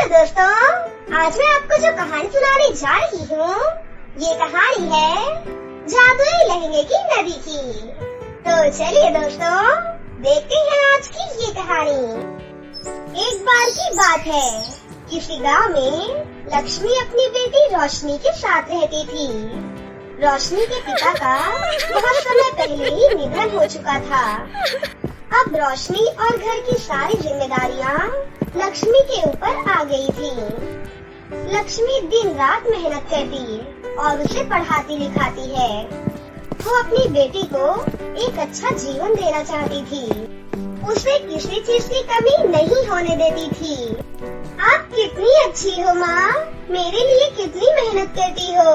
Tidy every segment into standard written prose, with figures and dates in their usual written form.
दोस्तों, आज मैं आपको जो कहानी सुनाने जा रही हूँ, ये कहानी है जादुई लहंगे की नदी की। तो चलिए दोस्तों, देखते हैं आज की ये कहानी। एक बार की बात है, किसी गांव में लक्ष्मी अपनी बेटी रोशनी के साथ रहती थी। रोशनी के पिता का बहुत समय पहले ही निधन हो चुका था। अब रोशनी और घर की सारी जिम्मेदारियाँ लक्ष्मी के ऊपर आ गई थी। लक्ष्मी दिन रात मेहनत करती और उसे पढ़ाती लिखाती है। वो अपनी बेटी को एक अच्छा जीवन देना चाहती थी। उसे किसी चीज की कमी नहीं होने देती थी। आप कितनी अच्छी हो माँ, मेरे लिए कितनी मेहनत करती हो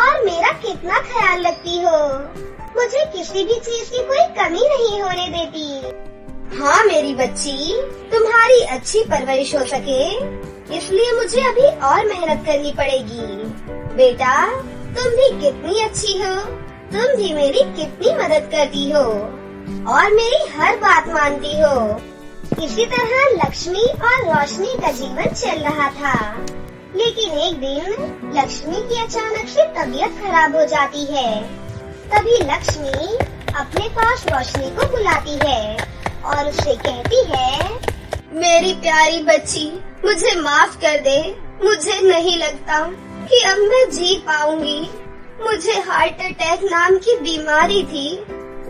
और मेरा कितना ख्याल रखती हो। मुझे किसी भी चीज की कोई कमी नहीं होने देती। हाँ मेरी बच्ची, तुम्हारी अच्छी परवरिश हो सके इसलिए मुझे अभी और मेहनत करनी पड़ेगी। बेटा, तुम भी कितनी अच्छी हो, तुम भी मेरी कितनी मदद करती हो और मेरी हर बात मानती हो। इसी तरह लक्ष्मी और रोशनी का जीवन चल रहा था। लेकिन एक दिन लक्ष्मी की अचानक से तबीयत खराब हो जाती है। तभी लक्ष्मी अपने पास रोशनी को बुलाती है और उससे कहती है, मेरी प्यारी बच्ची, मुझे माफ कर दे। मुझे नहीं लगता कि अब मैं जी पाऊंगी। मुझे हार्ट अटैक नाम की बीमारी थी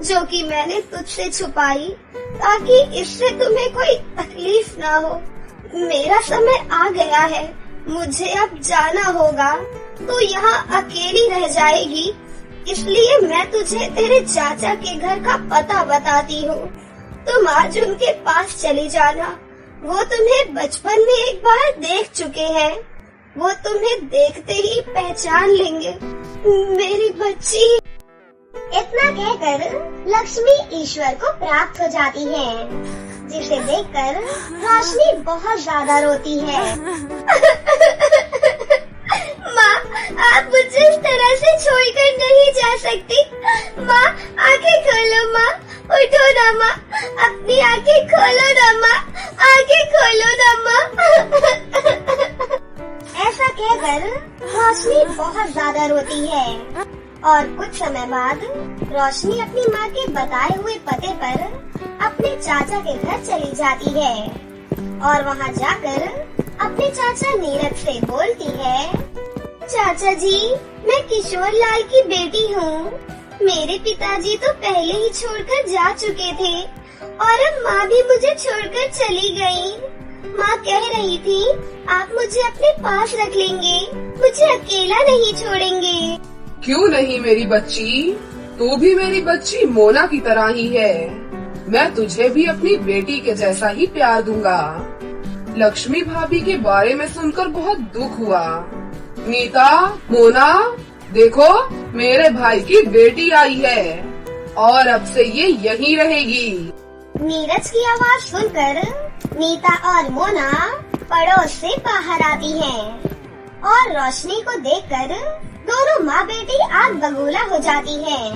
जो कि मैंने तुझसे छुपाई ताकि इससे तुम्हें कोई तकलीफ ना हो। मेरा समय आ गया है, मुझे अब जाना होगा। तू यहाँ अकेली रह जाएगी, इसलिए मैं तुझे तेरे चाचा के घर का पता बताती हूँ। तुम आज उनके पास चली जाना। वो तुम्हें बचपन में एक बार देख चुके हैं। वो तुम्हें देखते ही पहचान लेंगे, मेरी बच्ची। इतना कहकर लक्ष्मी ईश्वर को प्राप्त हो जाती है, जिसे देखकर रोशनी बहुत ज्यादा रोती है। माँ, आप मुझे इस तरह से छोड़कर नहीं जा सकती। माँ, आंखें खोलो माँ, उठो ना माँ, अपनी आंखें खोलो ना माँ, आंखें खोलो ना माँ। ऐसा कहकर रोशनी बहुत ज्यादा रोती है और कुछ समय बाद रोशनी अपनी माँ के बताए हुए पते पर अपने चाचा के घर चली जाती है और वहाँ जाकर अपने चाचा नीरज से बोलती है, चाचा जी, मैं किशोर लाल की बेटी हूँ। मेरे पिताजी तो पहले ही छोड़कर जा चुके थे और अब माँ भी मुझे छोड़कर चली गई। माँ कह रही थी आप मुझे अपने पास रख लेंगे, मुझे अकेला नहीं छोड़ेंगे। क्यों नहीं मेरी बच्ची, तू भी मेरी बच्ची मोना की तरह ही है। मैं तुझे भी अपनी बेटी के जैसा ही प्यार दूंगा। लक्ष्मी भाभी के बारे में सुनकर बहुत दुख हुआ। नीता, मोना, देखो मेरे भाई की बेटी आई है और अब से ये यहीं रहेगी। नीरज की आवाज सुनकर नीता और मोना पड़ोस से बाहर आती हैं और रोशनी को देखकर दोनों माँ बेटी आग बबूला हो जाती हैं।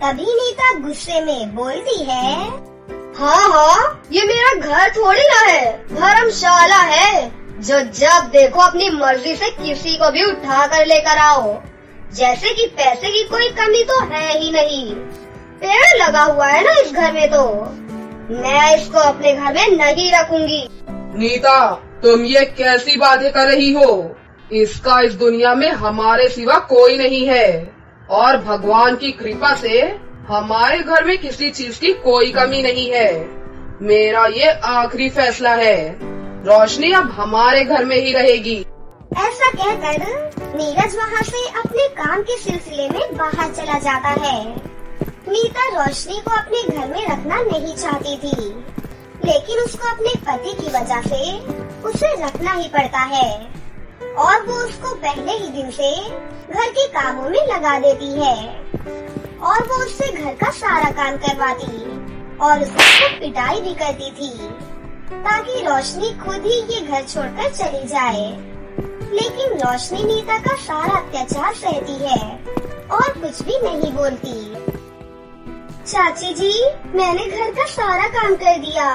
तभी नीता गुस्से में बोलती है, हाँ, ये मेरा घर थोड़ी ना है, धर्मशाला है जो जब देखो अपनी मर्जी से किसी को भी उठा कर लेकर आओ। जैसे कि पैसे की कोई कमी तो है ही नहीं। पेड़ लगा हुआ है ना इस घर में, तो मैं इसको अपने घर में नहीं रखूंगी। नीता, तुम ये कैसी बातें कर रही हो? इसका इस दुनिया में हमारे सिवा कोई नहीं है और भगवान की कृपा से हमारे घर में किसी चीज की कोई कमी नहीं है। मेरा ये आखिरी फैसला है, रोशनी अब हमारे घर में ही रहेगी। ऐसा कहकर नीरज वहाँ से अपने काम के सिलसिले में बाहर चला जाता है। नीता रोशनी को अपने घर में रखना नहीं चाहती थी, लेकिन उसको अपने पति की वजह से उसे रखना ही पड़ता है और वो उसको पहले ही दिन से घर के कामों में लगा देती है और वो उससे घर का सारा काम करवाती और उसको पिटाई भी करती थी ताकि रोशनी खुद ही ये घर छोड़कर चली जाए। लेकिन रोशनी नीता का सारा अत्याचार सहती है और कुछ भी नहीं बोलती। चाची जी, मैंने घर का सारा काम कर दिया,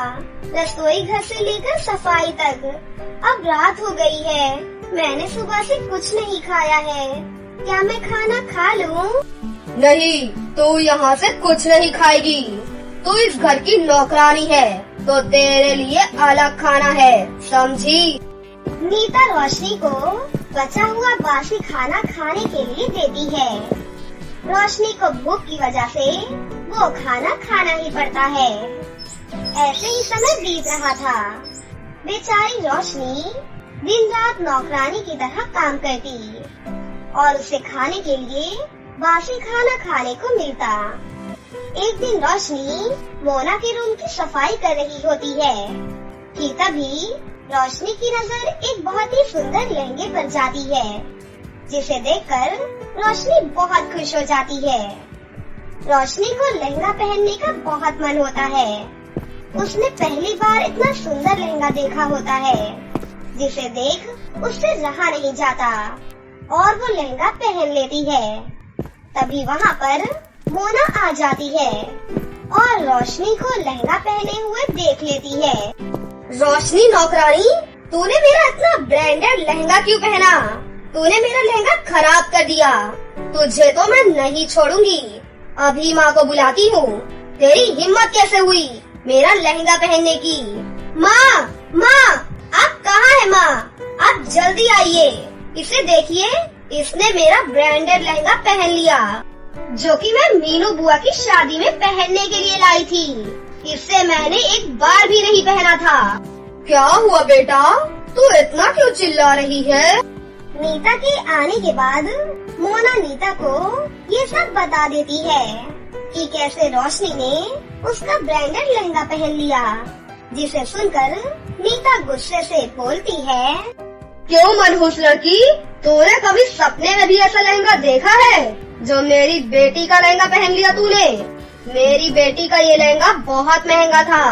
रसोई घर से लेकर सफाई तक। अब रात हो गई है, मैंने सुबह से कुछ नहीं खाया है। क्या मैं खाना खा लूं? नहीं, तू यहाँ से कुछ नहीं खाएगी। तू इस घर की नौकरानी है, तो तेरे लिए अलग खाना है, समझी? नीता रोशनी को बचा हुआ बासी खाना खाने के लिए देती है। रोशनी को भूख की वजह से वो खाना खाना ही पड़ता है। ऐसे ही समय बीत रहा था। बेचारी रोशनी दिन रात नौकरानी की तरह काम करती और उसे खाने के लिए बासी खाना खाने को मिलता। एक दिन रोशनी मोना के रूम की सफाई कर रही होती है कि तभी रोशनी की नजर एक बहुत ही सुंदर लहंगे पर जाती है, जिसे देखकर रोशनी बहुत खुश हो जाती है। रोशनी को लहंगा पहनने का बहुत मन होता है। उसने पहली बार इतना सुंदर लहंगा देखा होता है, जिसे देख उससे रहा नहीं जाता और वो लहंगा पहन लेती है। तभी वहाँ पर मोना आ जाती है और रोशनी को लहंगा पहने हुए देख लेती है। रोशनी नौकरानी, तूने मेरा इतना ब्रांडेड लहंगा क्यों पहना? तूने मेरा लहंगा खराब कर दिया। तुझे तो मैं नहीं छोड़ूंगी। अभी माँ को बुलाती हूँ। तेरी हिम्मत कैसे हुई मेरा लहंगा पहनने की? माँ, माँ, आप कहाँ है माँ? आप जल्दी आइए। इसे देखिए, इसने मेरा ब्रांडेड लहंगा पहन लिया, जो कि मैं मीनू बुआ की शादी में पहनने के लिए लाई थी। इससे मैंने एक बार भी नहीं पहना था। क्या हुआ बेटा? तू इतना क्यों चिल्ला रही है? नीता के आने के बाद मोना नीता को ये सब बता देती है कि कैसे रोशनी ने उसका ब्रांडेड लहंगा पहन लिया, जिसे सुनकर नीता गुस्से से बोलती है, क्यों मनहूस लड़की, तूने कभी सपने में भी ऐसा लहंगा देखा है जो मेरी बेटी का लहंगा पहन लिया तूने? मेरी बेटी का ये लहंगा बहुत महंगा था।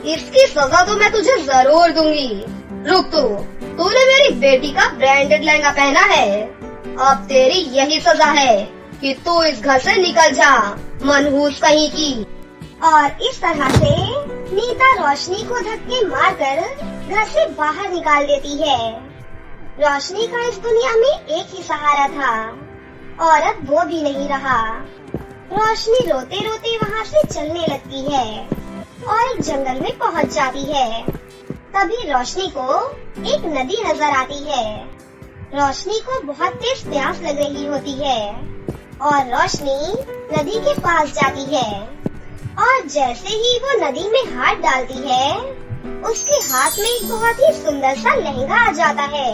इसकी सजा तो मैं तुझे जरूर दूंगी। रुक तूने मेरी बेटी का ब्रांडेड लहंगा पहना है। अब तेरी यही सजा है कि तू इस घर से निकल जा, मनहूस कहीं की। और इस तरह से नीता रोशनी को धक्के मारकर घर से बाहर निकाल देती है। रोशनी का इस दुनिया में एक ही सहारा था और अब वो भी नहीं रहा। रोशनी रोते रोते वहाँ से चलने लगती है और एक जंगल में पहुँच जाती है। तभी रोशनी को एक नदी नजर आती है। रोशनी को बहुत तेज प्यास लग रही होती है और रोशनी नदी के पास जाती है और जैसे ही वो नदी में हाथ डालती है, उसके हाथ में एक बहुत ही सुंदर सा लहंगा आ जाता है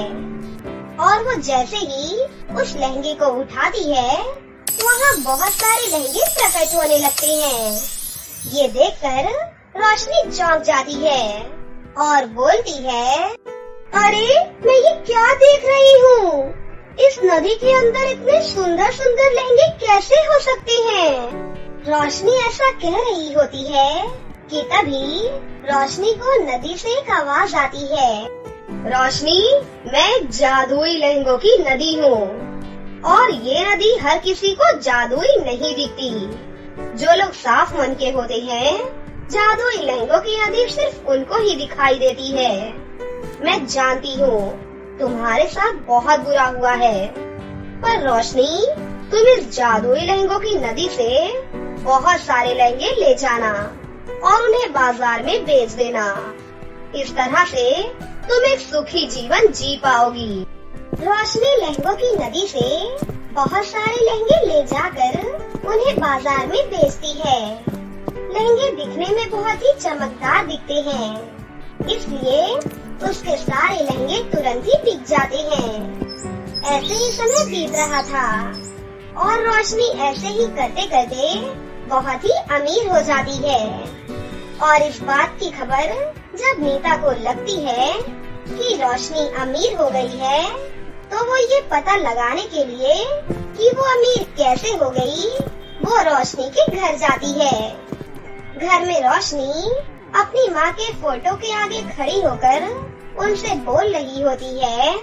और वो जैसे ही उस लहंगे को उठाती है, वहाँ बहुत सारे लहंगे प्रकट होने लगते हैं। ये देखकर रोशनी चौंक जाती है और बोलती है, अरे मैं ये क्या देख रही हूँ? इस नदी के अंदर इतने सुंदर सुंदर लहंगे कैसे हो सकते हैं? रोशनी ऐसा कह रही होती है कि तभी रोशनी को नदी से एक आवाज आती है, रोशनी, मैं जादुई लहंगों की नदी हूँ और ये नदी हर किसी को जादुई नहीं दिखती। जो लोग साफ मन के होते हैं, जादुई लहंगों की नदी सिर्फ उनको ही दिखाई देती है। मैं जानती हूँ तुम्हारे साथ बहुत बुरा हुआ है, पर रोशनी, तुम इस जादुई लहंगों की नदी से बहुत सारे लहंगे ले जाना और उन्हें बाजार में बेच देना। इस तरह से तुम एक सुखी जीवन जी पाओगी। रोशनी लहंगों की नदी से बहुत सारे लहंगे ले जाकर उन्हें बाजार में बेचती है। लहंगे दिखने में बहुत ही चमकदार दिखते हैं, इसलिए उसके सारे लहंगे तुरंत ही बिक जाते हैं। ऐसे ही समय बीत रहा था और रोशनी ऐसे ही करते करते बहुत ही अमीर हो जाती है। और इस बात की खबर जब नीता को लगती है कि रोशनी अमीर हो गई है, तो वो ये पता लगाने के लिए कि वो अमीर कैसे हो गई, वो रोशनी के घर जाती है। घर में रोशनी अपनी माँ के फोटो के आगे खड़ी होकर उनसे बोल रही होती है,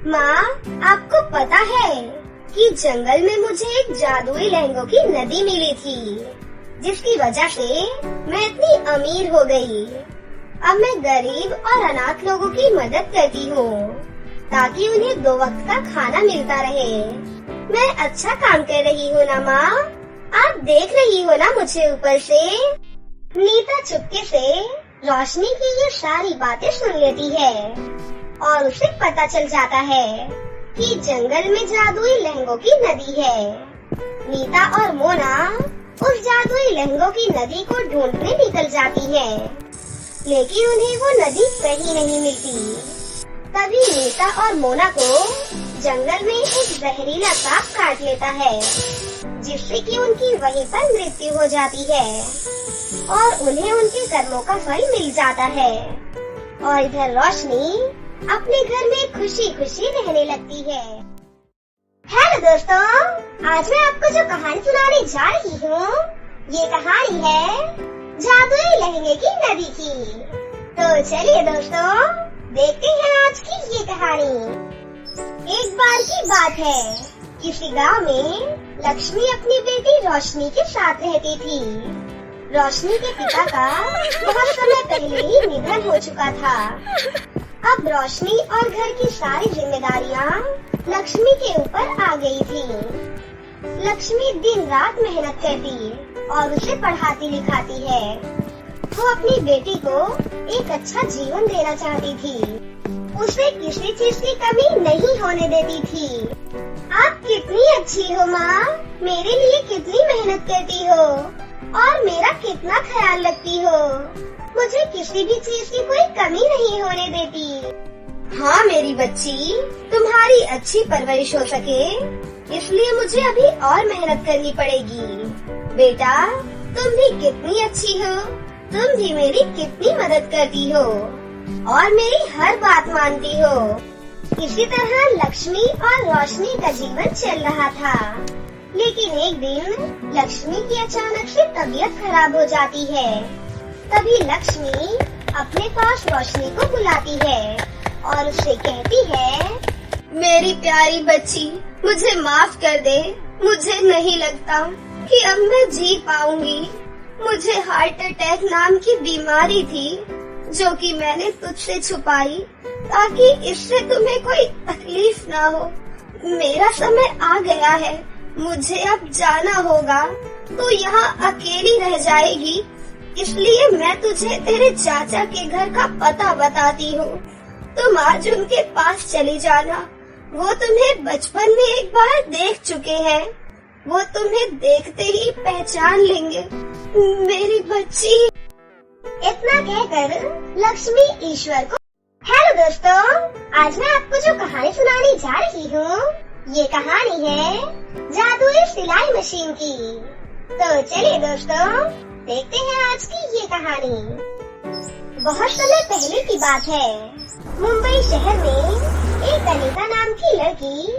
माँ, आपको पता है कि जंगल में मुझे एक जादुई लहंगों की नदी मिली थी। जिसकी वजह से मैं इतनी अमीर हो गई। अब मैं गरीब और अनाथ लोगों की मदद करती हूँ ताकि उन्हें 2 वक्त का खाना मिलता रहे। मैं अच्छा काम कर रही हूँ ना माँ? आप देख रही हो ना मुझे ऊपर से? नीता चुपके से रोशनी की ये सारी बातें सुन लेती है और उसे पता चल जाता है कि जंगल में जादुई लहंगों की नदी है। नीता और मोना उस जादुई लहंगों की नदी को ढूंढने निकल जाती है, लेकिन उन्हें वो नदी कहीं नहीं मिलती। तभी नीता और मोना को जंगल में एक जहरीला सांप काट लेता है, जिससे कि उनकी वहीं पर मृत्यु हो जाती है और उन्हें उनके कर्मों का फल मिल जाता है। और इधर रोशनी अपने घर में खुशी खुशी रहने लगती है। हेलो दोस्तों, आज मैं आपको जो कहानी सुनाने जा रही हूँ, ये कहानी है जादुई लहंगे की नदी की। तो चलिए दोस्तों, देखते हैं आज की ये कहानी। एक बार की बात है, किसी गांव में लक्ष्मी अपनी बेटी रोशनी के साथ रहती थी। रोशनी के पिता का बहुत समय पहले ही निधन हो चुका था। अब रोशनी और घर की सारी जिम्मेदारियां लक्ष्मी के ऊपर आ गई थी। लक्ष्मी दिन रात मेहनत करती और उसे पढ़ाती लिखाती है। वो अपनी बेटी को एक अच्छा जीवन देना चाहती थी। उसे किसी चीज की कमी नहीं होने देती थी। आप कितनी अच्छी हो माँ, मेरे लिए कितनी मेहनत करती हो और मेरा कितना ख्याल रखती हो। मुझे किसी भी चीज की कोई कमी नहीं होने देती। हाँ मेरी बच्ची, तुम्हारी अच्छी परवरिश हो सके इसलिए मुझे अभी और मेहनत करनी पड़ेगी। बेटा, तुम भी कितनी अच्छी हो, तुम भी मेरी कितनी मदद करती हो और मेरी हर बात मानती हो। इसी तरह लक्ष्मी और रोशनी का जीवन चल रहा था। लेकिन एक दिन लक्ष्मी की अचानक से तबीयत खराब हो जाती है। तभी लक्ष्मी अपने पास रोशनी को बुलाती है और उससे कहती है, मेरी प्यारी बच्ची, मुझे माफ कर दे। मुझे नहीं लगता कि अब मैं जी पाऊंगी। मुझे हार्ट अटैक नाम की बीमारी थी जो कि मैंने तुझसे छुपाई ताकि इससे तुम्हें कोई तकलीफ ना हो। मेरा समय आ गया है, मुझे अब जाना होगा। तू यहाँ अकेली रह जाएगी, इसलिए मैं तुझे तेरे चाचा के घर का पता बताती हूँ। तुम आज उनके पास चली जाना। वो तुम्हें बचपन में एक बार देख चुके हैं। वो तुम्हें देखते ही पहचान लेंगे, मेरी बच्ची। इतना कहकर लक्ष्मी ईश्वर को। हेलो दोस्तों, आज मैं आपको जो कहानी सुनाने जा रही हूँ, ये कहानी है जादुई सिलाई मशीन की। तो चलिए दोस्तों, देखते हैं आज की ये कहानी। बहुत समय पहले की बात है, मुंबई शहर में एक अनीता नाम की लड़की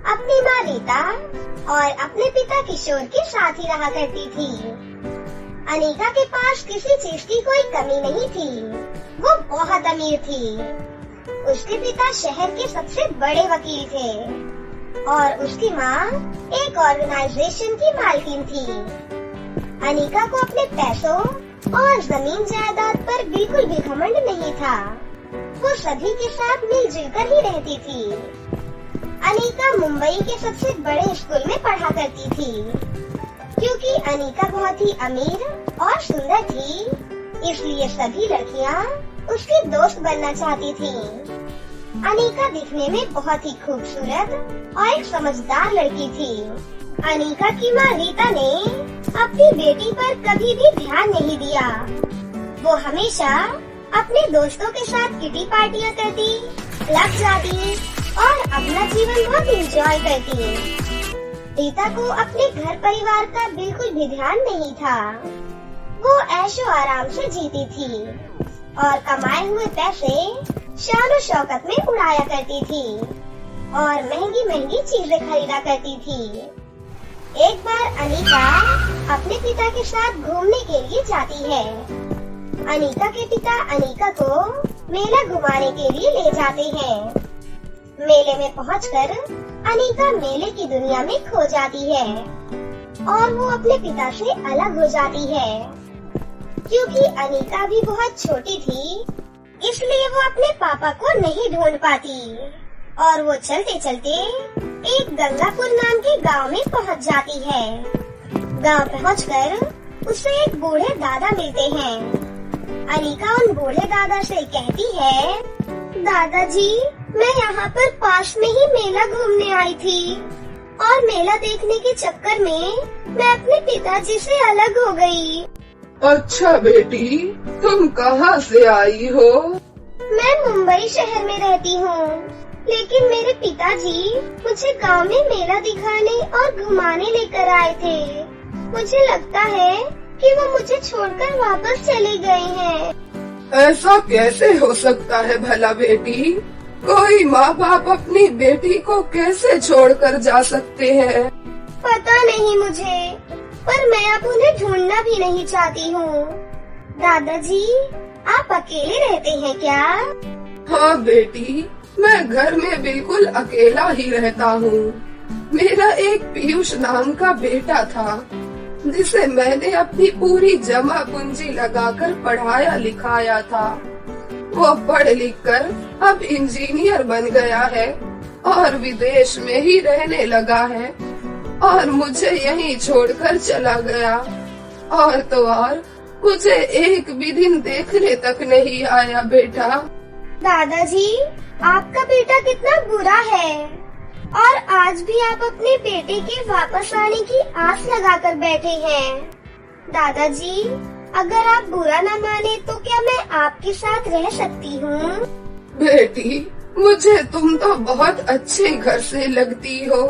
अपनी माँ रीता और अपने पिता किशोर के साथ ही रहा करती थी। अनीता के पास किसी चीज की कोई कमी नहीं थी। वो बहुत अमीर थी। उसके पिता शहर के सबसे बड़े वकील थे और उसकी माँ एक ऑर्गेनाइजेशन की मालकिन थी। अनीता को अपने पैसों और जमीन जायदाद पर बिल्कुल भी घमंड नहीं था। वो सभी के साथ मिलजुल कर ही रहती थी। अनीता मुंबई के सबसे बड़े स्कूल में पढ़ा करती थी। क्योंकि अनीता बहुत ही अमीर और सुंदर थी, इसलिए सभी लड़कियां उसकी दोस्त बनना चाहती थीं। अनीता दिखने में बहुत ही खूबसूरत और एक समझदार लड़की थी। अनीता की माँ रीता ने अपनी बेटी पर कभी भी ध्यान नहीं दिया। वो हमेशा अपने दोस्तों के साथ किटी पार्टियां करती, क्लब जाती और अपना जीवन बहुत एंजॉय करती। रीता को अपने घर परिवार का बिल्कुल भी ध्यान नहीं था। वो ऐशो आराम से जीती थी और कमाए हुए पैसे शान शौकत में उड़ाया करती थी और महंगी महंगी चीजें खरीदा करती थी। एक बार अनीता अपने पिता के साथ घूमने के लिए जाती है। अनीता के पिता अनीता को मेला घुमाने के लिए ले जाते हैं। मेले में पहुंचकर अनीता मेले की दुनिया में खो जाती है। और वो अपने पिता से अलग हो जाती है। क्योंकि अनीका भी बहुत छोटी थी, इसलिए वो अपने पापा को नहीं ढूंढ पाती और वो चलते चलते एक गंगापुर नाम के गांव में पहुंच जाती है। गांव पहुंचकर उसे एक बूढ़े दादा मिलते हैं। अनीका उन बूढ़े दादा से कहती है, दादाजी, मैं यहाँ पर पास में ही मेला घूमने आई थी और मेला देखने के चक्कर में मैं अपने पिताजी से अलग हो गई। अच्छा बेटी, तुम कहाँ से आई हो? मैं मुंबई शहर में रहती हूँ, लेकिन मेरे पिताजी मुझे गांव में मेला दिखाने और घुमाने लेकर आए थे। मुझे लगता है कि वो मुझे छोड़कर वापस चले गए हैं। ऐसा कैसे हो सकता है भला बेटी? कोई माँ बाप अपनी बेटी को कैसे छोड़कर जा सकते हैं? पता नहीं मुझे, पर मैं अब उन्हें ढूंढना भी नहीं चाहती हूँ। दादाजी, आप अकेले रहते हैं क्या? हाँ बेटी, मैं घर में बिल्कुल अकेला ही रहता हूँ। मेरा एक पीयूष नाम का बेटा था, जिसे मैंने अपनी पूरी जमा पूंजी लगाकर पढ़ाया लिखाया था। वो पढ़ लिख कर अब इंजीनियर बन गया है और विदेश में ही रहने लगा है और मुझे यहीं छोड़कर चला गया। और तो और मुझे एक भी दिन देखने तक नहीं आया बेटा। दादाजी, आपका बेटा कितना बुरा है और आज भी आप अपने बेटे के वापस आने की आस लगाकर बैठे हैं। दादाजी, अगर आप बुरा न माने तो क्या मैं आपके साथ रह सकती हूँ? बेटी, मुझे तुम तो बहुत अच्छे घर से लगती हो।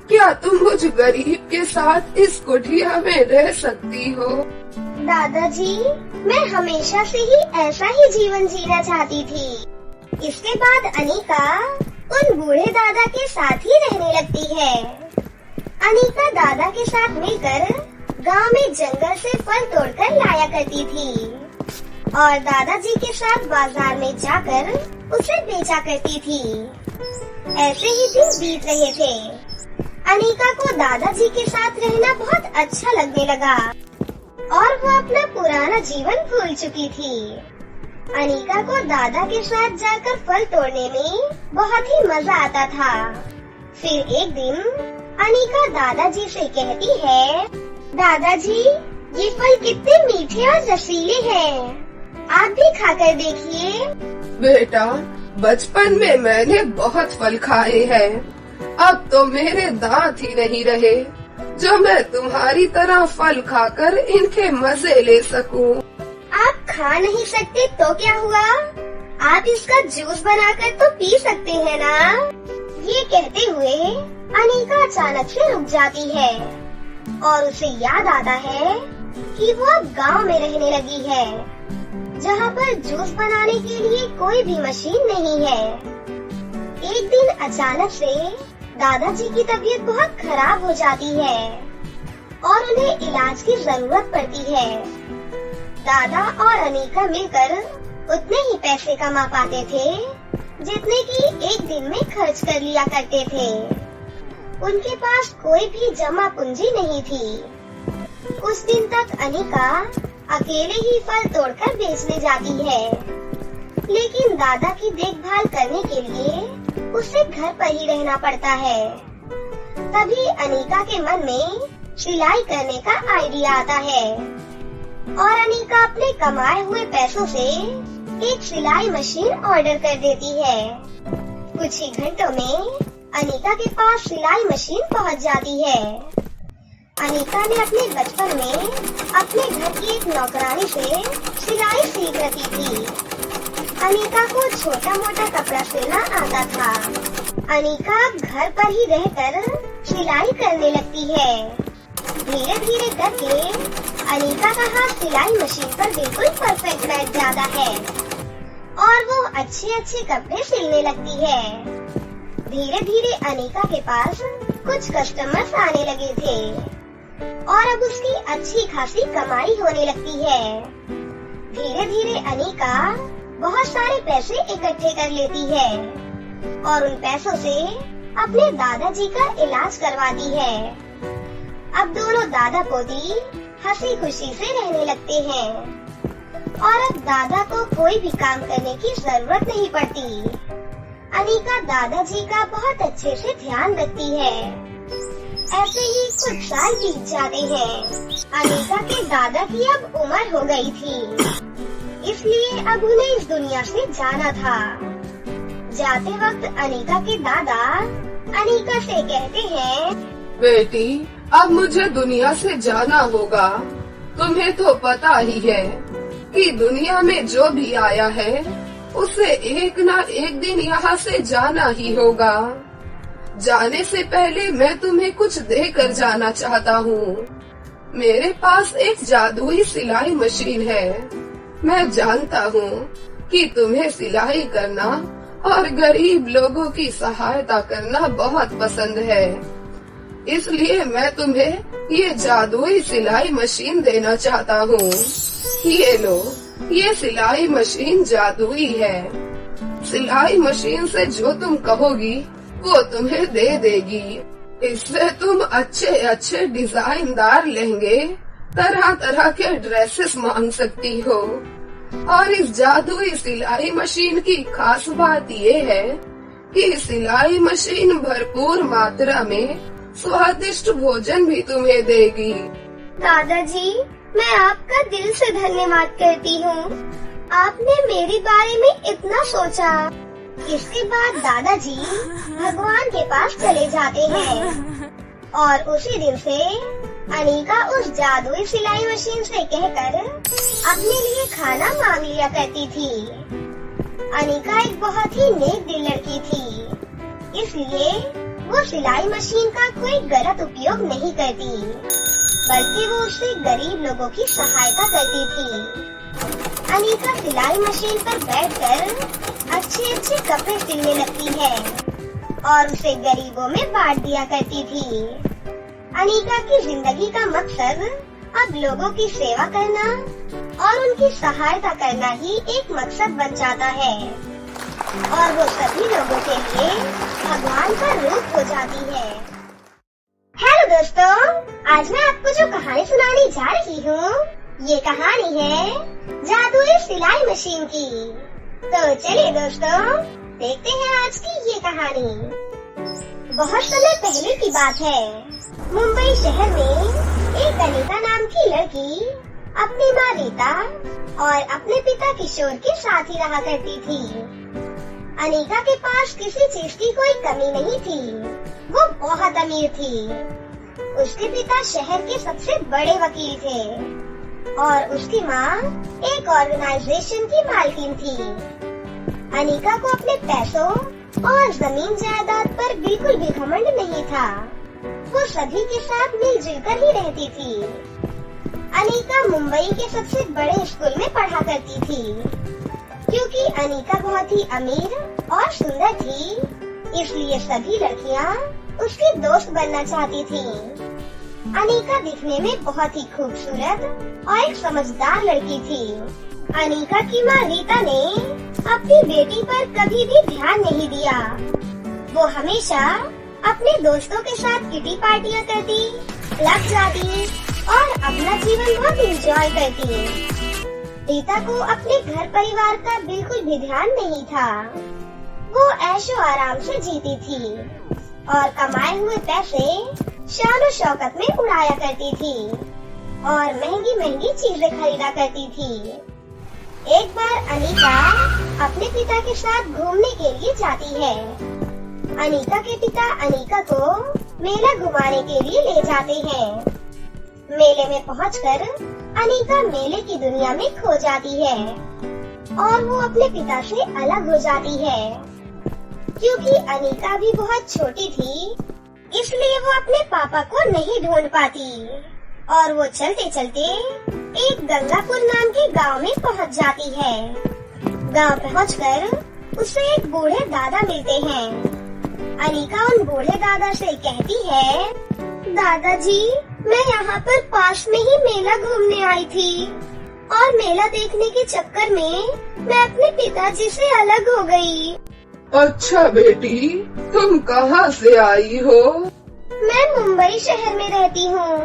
क्या तुम मुझ गरीब के साथ इस कुटिया में रह सकती हो? दादाजी, मैं हमेशा से ही ऐसा ही जीवन जीना चाहती थी। इसके बाद अनीका उन बूढ़े दादा के साथ ही रहने लगती है। अनीका दादा के साथ मिलकर गांव में जंगल से फल तोड़कर लाया करती थी और दादाजी के साथ बाजार में जाकर उसे बेचा करती थी। ऐसे ही दिन बीत रहे थे। अनीका को दादाजी के साथ रहना बहुत अच्छा लगने लगा और वो अपना पुराना जीवन भूल चुकी थी। अनीका को दादा के साथ जाकर फल तोड़ने में बहुत ही मजा आता था। फिर एक दिन अनीका दादाजी से कहती है, दादाजी, ये फल कितने मीठे और रसीले हैं, आप भी खाकर देखिए। बेटा, बचपन में मैंने बहुत फल खाए हैं। अब तो मेरे दांत ही नहीं रहे जो मैं तुम्हारी तरह फल खाकर इनके मजे ले सकूं। आप खा नहीं सकते तो क्या हुआ, आप इसका जूस बनाकर तो पी सकते हैं ना। ये कहते हुए अनीका अचानक से रुक जाती है और उसे याद आता है कि वो अब गांव में रहने लगी है, जहाँ पर जूस बनाने के लिए कोई भी मशीन नहीं है। एक दिन अचानक से दादाजी की तबीयत बहुत खराब हो जाती है और उन्हें इलाज की जरूरत पड़ती है। दादा और अनीका मिलकर उतने ही पैसे कमा पाते थे जितने कि एक दिन में खर्च कर लिया करते थे। उनके पास कोई भी जमा पूंजी नहीं थी। कुछ दिन तक अनीका अकेले ही फल तोड़कर बेचने जाती है, लेकिन दादा की देखभाल करने के लिए उसे घर पर ही रहना पड़ता है। तभी अनीका के मन में सिलाई करने का आइडिया आता है और अनीका अपने कमाए हुए पैसों से एक सिलाई मशीन ऑर्डर कर देती है। कुछ ही घंटों में अनीका के पास सिलाई मशीन पहुंच जाती है। अनीका ने अपने बचपन में अपने घर की एक नौकरानी से सिलाई सीख रखी थी। अनीका को छोटा मोटा कपड़ा सिलना आता था। अनीका घर पर ही रहकर सिलाई करने लगती है। धीरे धीरे करके अनीका का हाथ सिलाई मशीन पर बिल्कुल परफेक्ट बैठ जाता है और वो अच्छे अच्छे कपड़े सिलने लगती है। धीरे धीरे अनीका के पास कुछ कस्टमर्स आने लगे थे और अब उसकी अच्छी खासी कमाई होने लगती है। धीरे धीरे अनीका बहुत सारे पैसे इकट्ठे कर लेती है और उन पैसों से अपने दादाजी का इलाज करवाती है। अब दोनों दादा पोती हंसी खुशी से रहने लगते हैं और अब दादा को कोई भी काम करने की जरूरत नहीं पड़ती। अनिका दादाजी का बहुत अच्छे से ध्यान रखती है। ऐसे ही कुछ साल बीत जाते हैं। अनिका के दादा की अब उम्र हो गई थी, इसलिए अब उन्हें इस दुनिया से जाना था। जाते वक्त अनिका के दादा अनिका से कहते हैं, बेटी अब मुझे दुनिया से जाना होगा। तुम्हें तो पता ही है कि दुनिया में जो भी आया है उसे एक ना एक दिन यहाँ से जाना ही होगा। जाने से पहले मैं तुम्हें कुछ देकर जाना चाहता हूँ। मेरे पास एक जादुई सिलाई मशीन है। मैं जानता हूँ कि तुम्हें सिलाई करना और गरीब लोगों की सहायता करना बहुत पसंद है, इसलिए मैं तुम्हें ये जादुई सिलाई मशीन देना चाहता हूँ। ये लो, ये सिलाई मशीन जादुई है। सिलाई मशीन से जो तुम कहोगी वो तुम्हें दे देगी। इससे तुम अच्छे अच्छे डिजाइनदार लहंगे, तरह तरह के ड्रेसेस मांग सकती हो। और इस जादुई सिलाई मशीन की खास बात ये है कि सिलाई मशीन भरपूर मात्रा में स्वादिष्ट भोजन भी तुम्हें देगी। दादाजी, मैं आपका दिल से धन्यवाद करती हूँ। आपने मेरे बारे में इतना सोचा। इसके बाद दादाजी भगवान के पास चले जाते हैं और उसी दिन से अनिका उस जादुई सिलाई मशीन से कहकर अपने लिए खाना मांग लिया करती थी। अनिका एक बहुत ही नेक दिल लड़की थी, इसलिए वो सिलाई मशीन का कोई गलत उपयोग नहीं करती, बल्कि वो उससे गरीब लोगों की सहायता करती थी। अनिका सिलाई मशीन पर बैठकर अच्छे अच्छे कपड़े सिलने लगती है और उसे गरीबों में बांट दिया करती थी। अनिका की जिंदगी का मकसद अब लोगों की सेवा करना और उनकी सहायता करना ही एक मकसद बन जाता है और वो सभी लोगों के लिए भगवान का रूप हो जाती है। हेलो दोस्तों, आज मैं आपको जो कहानी सुनाने जा रही हूँ, ये कहानी है जादुई सिलाई मशीन की। तो चलिए दोस्तों, देखते हैं आज की ये कहानी। बहुत समय पहले की बात है। मुंबई शहर में एक अनीता नाम की लड़की अपनी माँ रीता और अपने पिता किशोर के साथ ही रहा करती थी। अनीता के पास किसी चीज की कोई कमी नहीं थी। वो बहुत अमीर थी। उसके पिता शहर के सबसे बड़े वकील थे और उसकी माँ एक ऑर्गेनाइजेशन की मालकिन थी। अनीता को अपने पैसों और जमीन जायदाद पर बिल्कुल भी घमंड नहीं था। वो सभी के साथ मिलजुल कर ही रहती थी। अनीता मुंबई के सबसे बड़े स्कूल में पढ़ा करती थी। क्योंकि अनीता बहुत ही अमीर और सुंदर थी, इसलिए सभी लड़कियां उसकी दोस्त बनना चाहती थी। अनीता दिखने में बहुत ही खूबसूरत और एक समझदार लड़की थी। अनीता की माँ रीता ने अपनी बेटी पर कभी भी ध्यान नहीं दिया। वो हमेशा अपने दोस्तों के साथ किटी पार्टियां करती, क्लब जाती और अपना जीवन बहुत एंजॉय करती। रीता को अपने घर परिवार का बिल्कुल भी ध्यान नहीं था। वो ऐशो आराम से जीती थी और कमाए हुए पैसे शान शौकत में उड़ाया करती थी और महंगी महंगी चीजें खरीदा करती थी। एक बार अनीता अपने पिता के साथ घूमने के लिए जाती है। अनीता के पिता अनीता को मेला घुमाने के लिए ले जाते हैं। मेले में पहुंचकर अनीता मेले की दुनिया में खो जाती है और वो अपने पिता से अलग हो जाती है। क्योंकि अनीता भी बहुत छोटी थी, इसलिए वो अपने पापा को नहीं ढूंढ पाती और वो चलते चलते एक गंगापुर नाम के गांव में पहुंच जाती है। गांव पहुंचकर उसे एक बूढ़े दादा मिलते हैं। अनीता उन बूढ़े दादा से कहती है, दादाजी, मैं यहाँ पर पास में ही मेला घूमने आई थी और मेला देखने के चक्कर में मैं अपने पिताजी से अलग हो गई। अच्छा बेटी, तुम कहाँ से आई हो? मैं मुंबई शहर में रहती हूँ,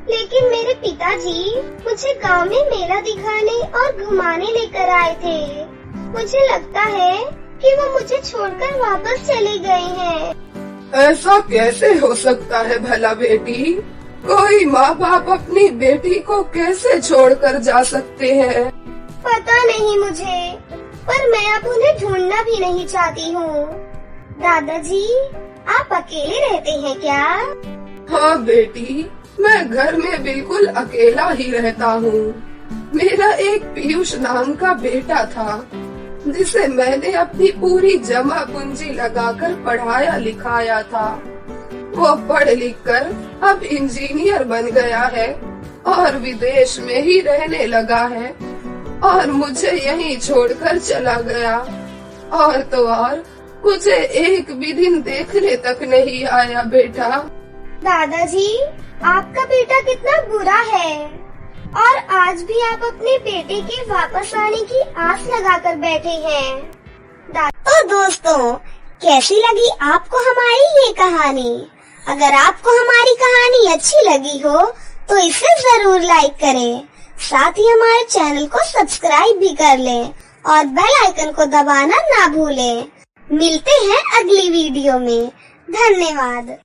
लेकिन मेरे पिताजी मुझे गांव में मेला दिखाने और घुमाने लेकर आए थे। मुझे लगता है कि वो मुझे छोड़कर वापस चले गए हैं। ऐसा कैसे हो सकता है भला बेटी? कोई माँ बाप अपनी बेटी को कैसे छोड़कर जा सकते हैं? पता नहीं मुझे, पर मैं अब उन्हें ढूंढना भी नहीं चाहती हूँ। दादाजी, आप अकेले रहते हैं क्या? हाँ बेटी, मैं घर में बिल्कुल अकेला ही रहता हूँ। मेरा एक पीयूष नाम का बेटा था, जिसे मैंने अपनी पूरी जमा पूंजी लगाकर पढ़ाया लिखाया था। वो पढ़ लिख कर अब इंजीनियर बन गया है और विदेश में ही रहने लगा है, और मुझे यहीं छोड़कर चला गया। और तो और मुझे एक भी दिन देखने तक नहीं आया बेटा। दादाजी, आपका बेटा कितना बुरा है, और आज भी आप अपने बेटे के वापस आने की आस लगाकर बैठे हैं। तो दोस्तों, कैसी लगी आपको हमारी ये कहानी? अगर आपको हमारी कहानी अच्छी लगी हो तो इसे जरूर लाइक करें, साथ ही हमारे चैनल को सब्सक्राइब भी कर लें और बेल आइकन को दबाना ना भूलें। मिलते हैं अगली वीडियो में। धन्यवाद।